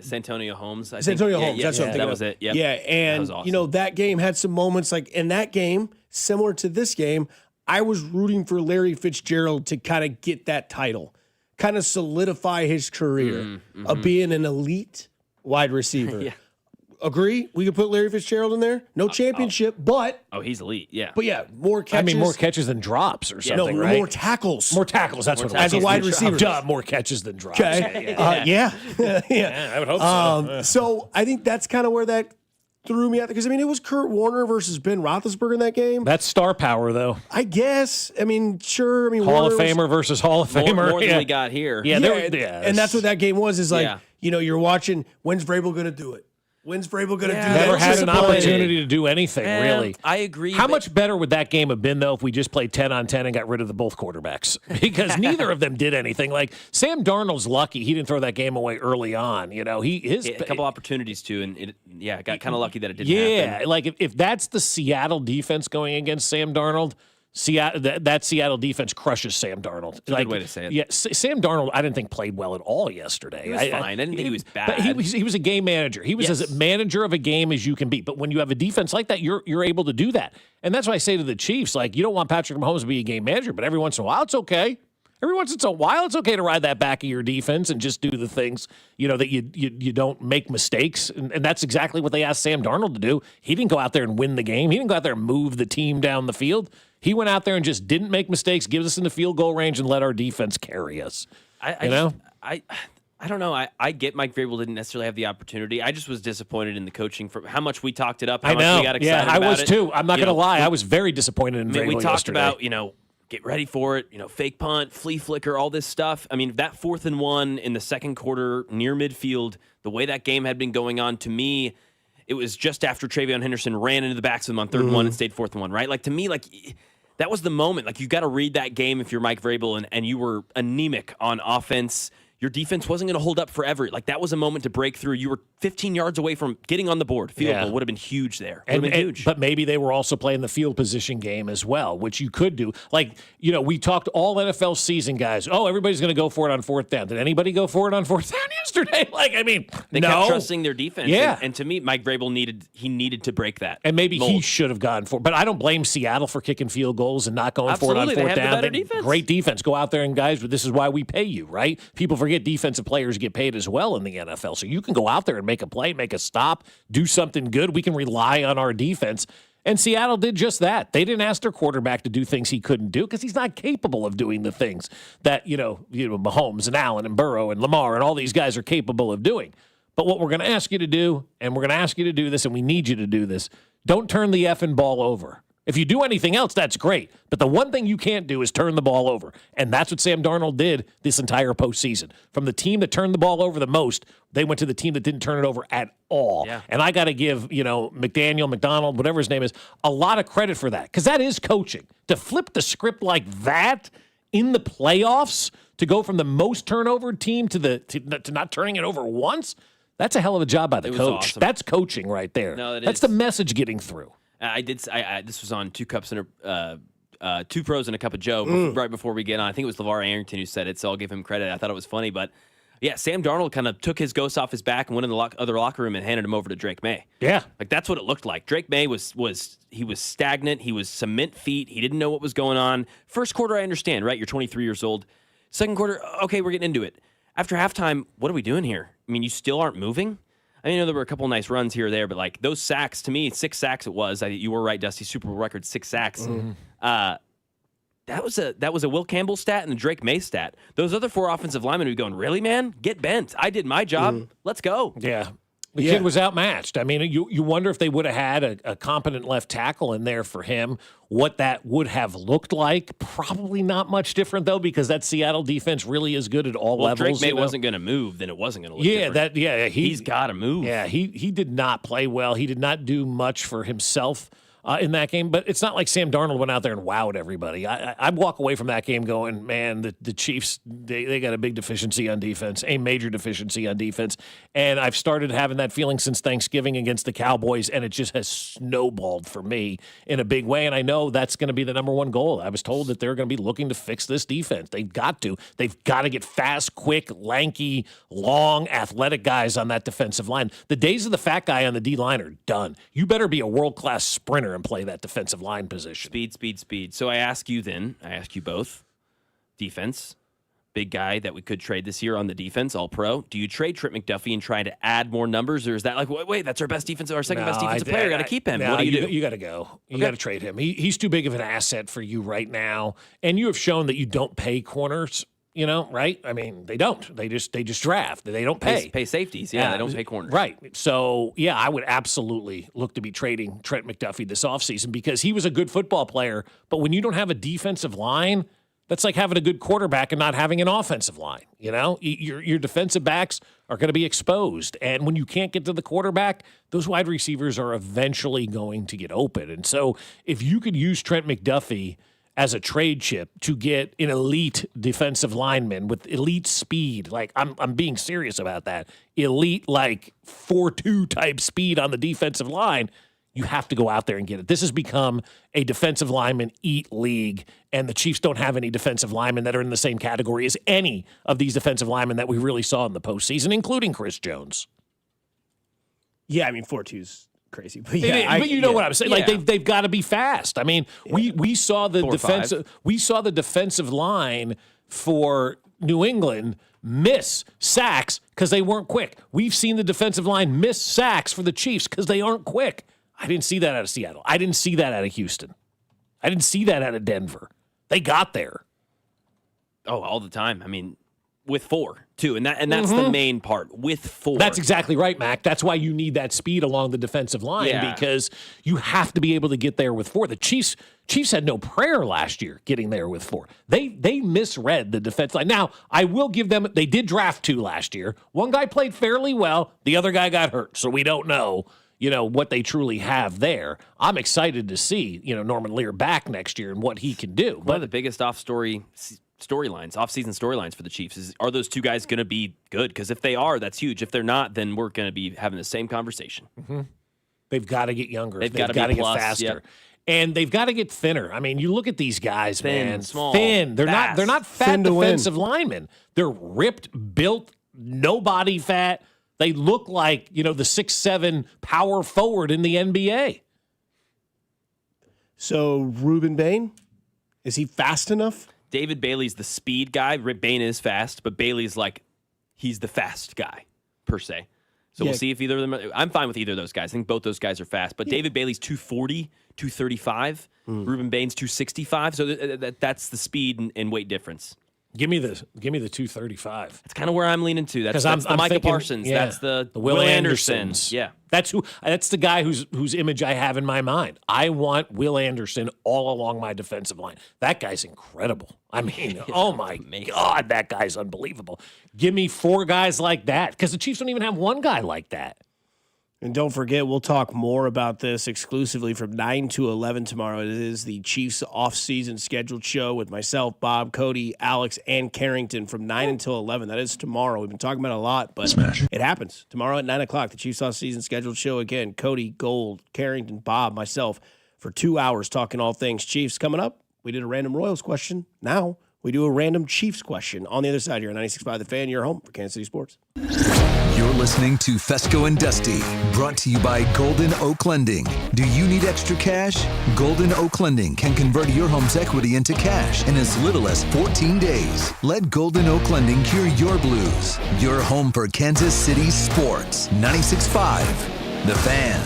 Santonio Holmes. Santonio Holmes. That's what I'm thinking that was of. it. Yep. Yeah, and that was awesome. That game had some moments in that game, similar to this game, I was rooting for Larry Fitzgerald to kind of get that title, kind of solidify his career of being an elite wide receiver. Agree? We could put Larry Fitzgerald in there. No championship, but he's elite. Yeah, but more catches. More catches than drops or something, right? More tackles. More tackles. That's what as a wide receiver. More catches than drops. Okay. Yeah, I would hope so. So I think that's kind of where that threw me out there because it was Kurt Warner versus Ben Roethlisberger in that game. That's star power, though. I guess. Sure. Hall of Famer versus Hall of Famer. More than we got here. And that's what that game was. Is you're watching. When's Vrabel going to do it? When's Vrabel going to do that? Never had an opportunity to do anything, really. I agree. How much better would that game have been, though, if we just played 10-on-10 and got rid of the both quarterbacks? Because neither of them did anything. Sam Darnold's lucky he didn't throw that game away early on. He had a couple opportunities too, and it got kind of lucky that it didn't happen. Yeah, if that's the Seattle defense going against Sam Darnold, that Seattle defense crushes Sam Darnold. That's a good way to say it. Yeah, Sam Darnold, I didn't think played well at all yesterday. He was fine. I didn't think he was bad. But he was a game manager. He was as a manager of a game as you can be. But when you have a defense like that, you're able to do that. And that's why I say to the Chiefs, you don't want Patrick Mahomes to be a game manager, but every once in a while, it's okay. Every once in a while, it's okay to ride that back of your defense and just do the things, that you don't make mistakes. And that's exactly what they asked Sam Darnold to do. He didn't go out there and win the game. He didn't go out there and move the team down the field. He went out there and just didn't make mistakes, give us in the field goal range, and let our defense carry us. I don't know. I get Mike Vrabel didn't necessarily have the opportunity. I just was disappointed in the coaching for how much we talked it up, how much we got excited about it. I was too. I'm not going to lie. I was very disappointed in Vrabel we talked yesterday. about, get ready for it, fake punt, flea flicker, all this stuff. That 4th and 1 in the second quarter near midfield, the way that game had been going on, to me, it was just after Travion Henderson ran into the backs of them on 3rd and 1 and stayed 4th and 1, right? To me, that was the moment. You got to read that game if you're Mike Vrabel and you were anemic on offense. Your defense wasn't going to hold up forever. That was a moment to break through. You were 15 yards away from getting on the board. Field goal would have been huge there. Huge. But maybe they were also playing the field position game as well, which you could do. We talked all NFL season, guys. Oh, everybody's going to go for it on 4th down. Did anybody go for it on 4th down yesterday? They kept trusting their defense. Yeah. And to me, Mike Vrabel needed to break that. And maybe he should have gone for it. But I don't blame Seattle for kicking field goals and not going for it on 4th down. The better defense. Great defense. Go out there and, guys, this is why we pay you, right? People forget defensive players get paid as well in the NFL. So you can go out there and make a play, make a stop, do something good. We can rely on our defense. And Seattle did just that. They didn't ask their quarterback to do things he couldn't do because he's not capable of doing the things that, Mahomes and Allen and Burrow and Lamar and all these guys are capable of doing. But what we're going to ask you to do, and we're going to ask you to do this, and we need you to do this, don't turn the effing ball over. If you do anything else, that's great. But the one thing you can't do is turn the ball over. And that's what Sam Darnold did this entire postseason. From the team that turned the ball over the most, they went to the team that didn't turn it over at all. Yeah. And I got to give, McDonald, whatever his name is, a lot of credit for that. Because that is coaching. To flip the script like that in the playoffs, to go from the most turnover team to not turning it over once, That's a hell of a job by the It was coach. awesome. That's coaching right there. No, That's the message getting through. This was on Two Cups and Two Pros and a Cup of Joe right before we get on. I think it was LeVar Arrington who said it, so I'll give him credit. I thought it was funny, but yeah, Sam Darnold kind of took his ghost off his back and went in the other locker room and handed him over to Drake May. Yeah, like that's what it looked like. Drake May was stagnant. He was cement feet. He didn't know what was going on. First quarter, I understand, right? You're 23 years old. Second quarter, okay, we're getting into it. After halftime, what are we doing here? I mean, you still aren't moving. I know there were a couple nice runs here or there, but like those sacks, to me, 6 sacks it was. You were right, Dusty. Super Bowl record, 6 sacks. That was a Will Campbell stat and a Drake May stat. Those other 4 offensive linemen would be going, really, man? Get bent. I did my job. Let's go. Yeah. The kid was outmatched. I mean, you wonder if they would have had a competent left tackle in there for him, what that would have looked like. Probably not much different, though, because that Seattle defense really is good at all levels. If Drake May wasn't going to move, then it wasn't going to look different. He's got to move. Yeah, he did not play well. He did not do much for himself in that game, but it's not like Sam Darnold went out there and wowed everybody. I walk away from that game going, man, the Chiefs, they got a big deficiency on defense, a major deficiency on defense, and I've started having that feeling since Thanksgiving against the Cowboys, and it just has snowballed for me in a big way, and I know that's going to be the number one goal. I was told that they're going to be looking to fix this defense. They've got to. They've got to get fast, quick, lanky, long, athletic guys on that defensive line. The days of the fat guy on the D-line are done. You better be a world-class sprinter and play that defensive line position. Speed. So I ask you both, defense, big guy that we could trade this year on the defense, all pro. Do you trade Trent McDuffie and try to add more numbers, or is that like, wait, that's our best defensive, our second best defensive player? Got to keep him. What do you do? You got to go. You got to trade him. He's too big of an asset for you right now, and you have shown that you don't pay corners. You know, right? I mean, they don't. They just draft. They don't pay. Pay safeties. Yeah, they don't pay corners. Right. So, yeah, I would absolutely look to be trading Trent McDuffie this offseason because he was a good football player. But when you don't have a defensive line, that's like having a good quarterback and not having an offensive line. You know, your defensive backs are going to be exposed. And when you can't get to the quarterback, those wide receivers are eventually going to get open. And so if you could use Trent McDuffie as a trade chip to get an elite defensive lineman with elite speed. Like, I'm being serious about that. Elite, like, 4.2 type speed on the defensive line. You have to go out there and get it. This has become a defensive lineman eat league, and the Chiefs don't have any defensive linemen that are in the same category as any of these defensive linemen that we really saw in the postseason, including Chris Jones. Yeah, I mean, 4.2's crazy, but but you know what I'm saying. Like they've got to be fast. I mean, we saw the defensive line for New England miss sacks because they weren't quick. We've seen the defensive line miss sacks for the Chiefs because they aren't quick. I didn't see that out of Seattle. I didn't see that out of Houston. I didn't see that out of Denver. They got there. Oh, all the time. I mean, with 4 too, and that's the main part. With 4, that's exactly right, Mac. That's why you need that speed along the defensive line because you have to be able to get there with 4. The Chiefs had no prayer last year getting there with 4. They misread the defense line. Now I will give them. They did draft 2 last year. One guy played fairly well. The other guy got hurt, so we don't know. You know what they truly have there. I'm excited to see Norman Lear back next year and what he can do. One of the biggest off-season storylines for the Chiefs are those 2 guys going to be good? Because if they are, that's huge. If they're not, then we're going to be having the same conversation. Mm-hmm. They've got to get younger. They've got to get faster. Yep. And they've got to get thinner. I mean, you look at these guys, thin, small, thin. They're fast. not fat defensive linemen. They're ripped, built, no body fat. They look like, the 6'7" power forward in the NBA. So Ruben Bain, is he fast enough? David Bailey's the speed guy. Bain is fast, but Bailey's he's the fast guy, per se. So we'll see if either of them I'm fine with either of those guys. I think both those guys are fast. But David Bailey's 240, 235. Ruben Bain's 265. So that's the speed and weight difference. Give me the 235. That's kind of where I'm leaning to. That's I'm the Micah thinking, Parsons. Yeah, that's the Will Andersons. Yeah. That's the guy whose image I have in my mind. I want Will Anderson all along my defensive line. That guy's incredible. I mean, oh my God, that guy's unbelievable. Give me 4 guys like that because the Chiefs don't even have one guy like that. And don't forget, we'll talk more about this exclusively from 9 to 11 tomorrow. It is the Chiefs off-season scheduled show with myself, Bob, Cody, Alex, and Carrington from 9 until 11. That is tomorrow. We've been talking about it a lot, but it happens. Tomorrow at 9 o'clock, the Chiefs off-season scheduled show again. Cody, Gold, Carrington, Bob, myself for 2 hours talking all things Chiefs. Coming up, we did a random Royals question. Now we do a random Chiefs question on the other side here on 96.5 The Fan, your home for Kansas City Sports. You're listening to Fescoe and Dusty, brought to you by Golden Oak Lending. Do you need extra cash? Golden Oak Lending can convert your home's equity into cash in as little as 14 days. Let Golden Oak Lending cure your blues. Your home for Kansas City sports. 96.5 The Fan.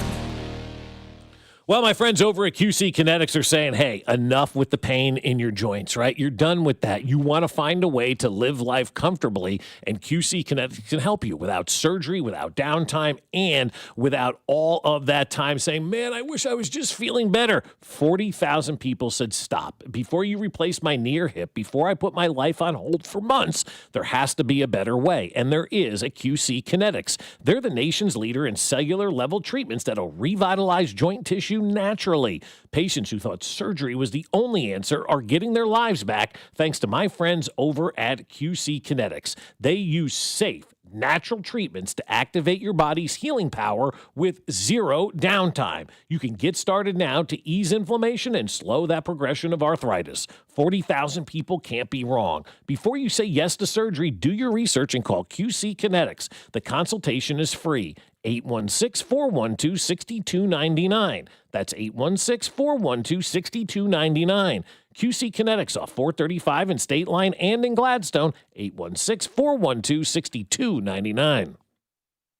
Well, my friends over at QC Kinetics are saying, hey, enough with the pain in your joints, right? You're done with that. You want to find a way to live life comfortably, and QC Kinetics can help you without surgery, without downtime, and without all of that time saying, man, I wish I was just feeling better. 40,000 people said, stop. Before you replace my knee or hip, before I put my life on hold for months, there has to be a better way, and there is at QC Kinetics. They're the nation's leader in cellular-level treatments that'll revitalize joint tissue naturally. Patients who thought surgery was the only answer are getting their lives back thanks to my friends over at QC Kinetics. They use safe, natural treatments to activate your body's healing power with zero downtime. You can get started now to ease inflammation and slow that progression of arthritis. 40,000 people can't be wrong. Before you say yes to surgery, do your research and call QC Kinetics. The consultation is free. 816-412-6299. That's 816-412-6299. QC Kinetics off 435 in State Line and in Gladstone. 816-412-6299.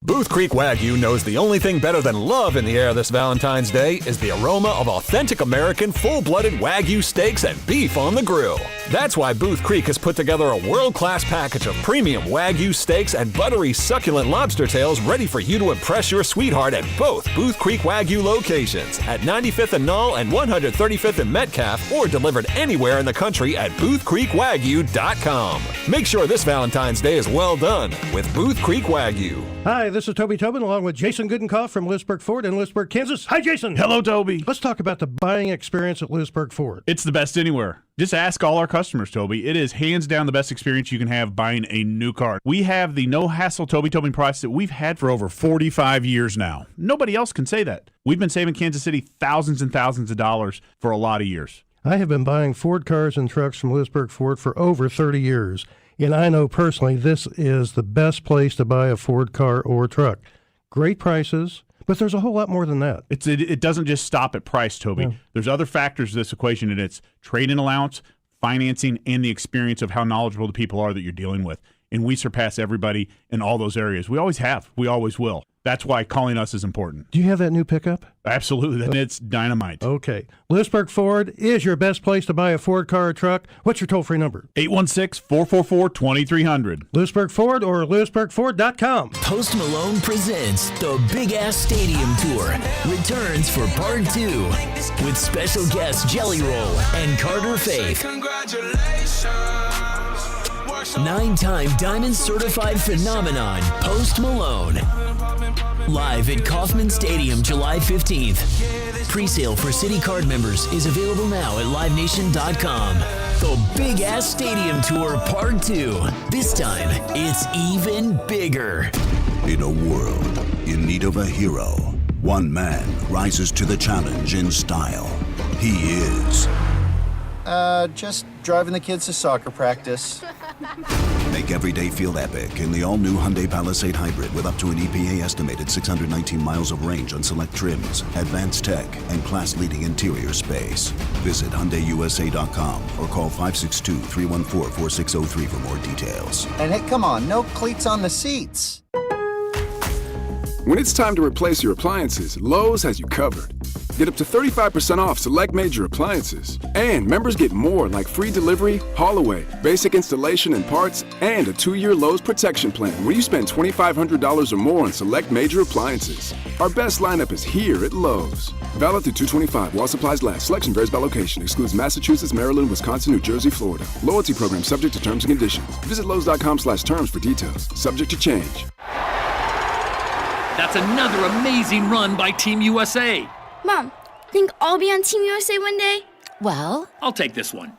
Booth Creek Wagyu knows the only thing better than love in the air this Valentine's Day is the aroma of authentic American full-blooded Wagyu steaks and beef on the grill. That's why Booth Creek has put together a world-class package of premium Wagyu steaks and buttery, succulent lobster tails ready for you to impress your sweetheart at both Booth Creek Wagyu locations at 95th and Knoll and 135th and Metcalf, or delivered anywhere in the country at boothcreekwagyu.com. Make sure this Valentine's Day is well done with Booth Creek Wagyu. Hi, this is Toby Tobin along with Jason Goodenkoff from Lewisburg Ford in Lewisburg, Kansas. Hi, Jason. Hello, Toby. Let's talk about the buying experience at Lewisburg Ford. It's the best anywhere. Just ask all our customers, Toby. It is hands down the best experience you can have buying a new car. We have the no-hassle Toby Tobin price that we've had for over 45 years now. Nobody else can say that. We've been saving Kansas City thousands and thousands of dollars for a lot of years. I have been buying Ford cars and trucks from Lewisburg Ford for over 30 years, and I know personally this is the best place to buy a Ford car or truck. Great prices, but there's a whole lot more than that. It doesn't just stop at price, Toby. Yeah. There's other factors to this equation, and it's trade-in allowance, financing, and the experience of how knowledgeable the people are that you're dealing with. And we surpass everybody in all those areas. We always have. We always will. That's why calling us is important. Do you have that new pickup? Absolutely. And it's dynamite. Okay. Lewisburg Ford is your best place to buy a Ford car or truck. What's your toll-free number? 816-444-2300. Lewisburg Ford or LewisburgFord.com. Post Malone presents the Big Ass Stadium Tour. Returns for Part 2 with special guests Jelly Roll and Carter Faith. Congratulations. 9-time Diamond Certified Phenomenon, Post Malone. Live at Kauffman Stadium, July 15th. Presale for City Card members is available now at livenation.com. The Big Ass Stadium Tour Part 2. This time, it's even bigger. In a world in need of a hero, one man rises to the challenge in style. He is... just driving the kids to soccer practice. Make every day feel epic in the all-new Hyundai Palisade Hybrid with up to an EPA-estimated 619 miles of range on select trims, advanced tech, and class-leading interior space. Visit HyundaiUSA.com or call 562-314-4603 for more details. And hey, come on, no cleats on the seats. When it's time to replace your appliances, Lowe's has you covered. Get up to 35% off select major appliances. And members get more like free delivery, haul away, basic installation and parts, and a 2-year Lowe's protection plan where you spend $2,500 or more on select major appliances. Our best lineup is here at Lowe's. Valid through 2/25 while supplies last. Selection varies by location. Excludes Massachusetts, Maryland, Wisconsin, New Jersey, Florida. Loyalty program subject to terms and conditions. Visit Lowe's.com/terms for details. Subject to change. That's another amazing run by Team USA. Mom, think I'll be on Team USA one day? Well, I'll take this one.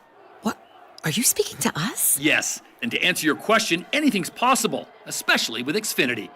are you speaking to us? Yes, and to answer your question, anything's possible, especially with Xfinity.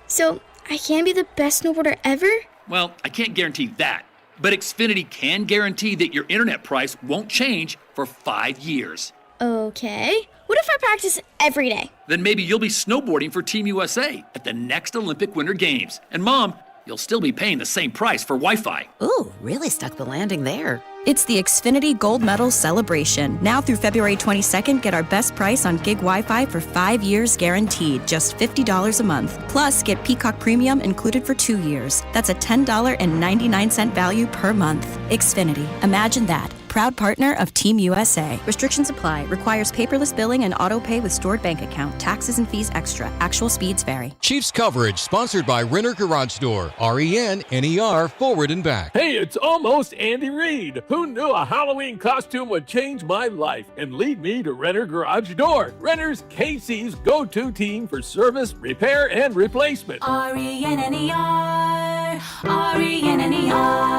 So, I can be the best snowboarder ever? Well, I can't guarantee that, but Xfinity can guarantee that your internet price won't change for 5 years. Okay. What if I practice every day? Then maybe you'll be snowboarding for Team USA at the next Olympic Winter Games. And Mom, you'll still be paying the same price for Wi-Fi. Ooh, really stuck the landing there. It's the Xfinity Gold Medal Celebration. Now through February 22nd, get our best price on gig Wi-Fi for 5 years guaranteed, just $50 a month. Plus, get Peacock Premium included for 2 years. That's a $10.99 value per month. Xfinity. Imagine that. Proud partner of Team USA. Restrictions apply. Requires paperless billing and auto pay with stored bank account. Taxes and fees extra. Actual speeds vary. Chiefs coverage sponsored by Renner Garage Door. RENNER forward and back. Hey, it's almost Andy Reid. Who knew a Halloween costume would change my life and lead me to Renner Garage Door? Renner's KC's go-to team for service, repair, and replacement. RENNER. RENNER.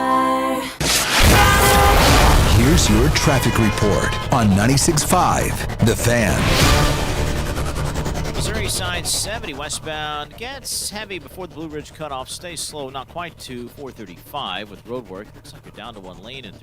Here's your traffic report on 96.5 The Fan. Missouri side 70 westbound gets heavy before the Blue Ridge cutoff. Stays slow, not quite to 435 with road work. Looks like you're down to one lane and